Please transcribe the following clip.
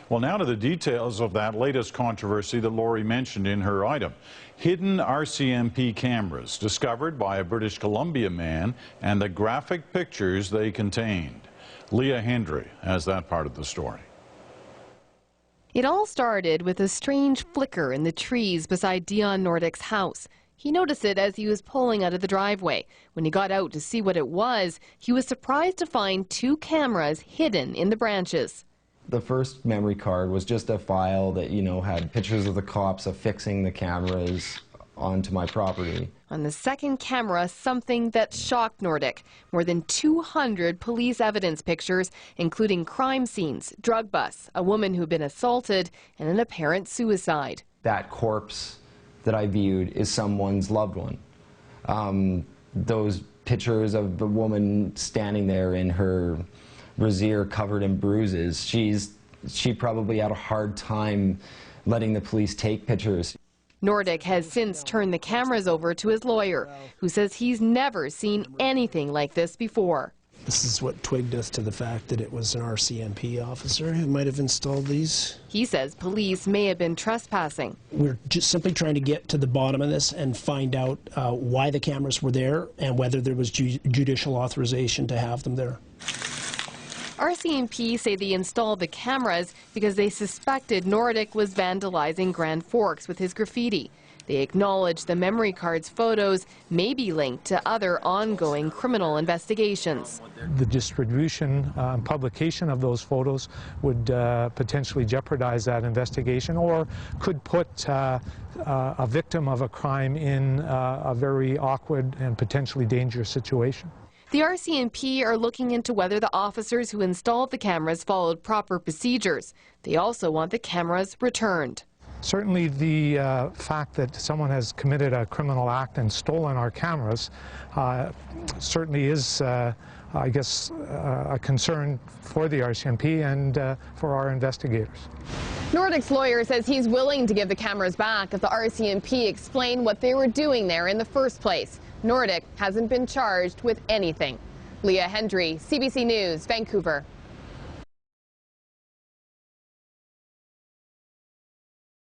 Well, now to the details of that latest controversy that Lori mentioned in her item. Hidden RCMP cameras discovered by a British Columbia man and the graphic pictures they contained. Leah Hendry has that part of the story. It all started with a strange flicker in the trees beside Dion Nordick's house. He noticed it as he was pulling out of the driveway. When he got out to see what it was, he was surprised to find 2 cameras hidden in the branches. The first memory card was just a file that, had pictures of the cops affixing the cameras onto my property. On the second camera, something that shocked Nordick. More than 200 police evidence pictures, including crime scenes, drug busts, a woman who'd been assaulted, and an apparent suicide. That corpse that I viewed is someone's loved one. Those pictures of the woman standing there in her brassiere covered in bruises, she probably had a hard time letting the police take pictures. Nordick has since turned the cameras over to his lawyer, who says he's never seen anything like this before. This is what twigged us to the fact that it was an RCMP officer who might have installed these. He says police may have been trespassing. We're just simply trying to get to the bottom of this and find out why the cameras were there and whether there was judicial authorization to have them there. RCMP say they installed the cameras because they suspected Nordick was vandalizing Grand Forks with his graffiti. They acknowledge the memory card's photos may be linked to other ongoing criminal investigations. The distribution and publication of those photos would potentially jeopardize that investigation or could put a victim of a crime in a very awkward and potentially dangerous situation. The RCMP are looking into whether the officers who installed the cameras followed proper procedures. They also want the cameras returned. Certainly the fact that someone has committed a criminal act and stolen our cameras certainly is, I guess, a concern for the RCMP and for our investigators. Nordick's lawyer says he's willing to give the cameras back if the RCMP explain what they were doing there in the first place. Nordick hasn't been charged with anything. Leah Hendry, CBC News, Vancouver.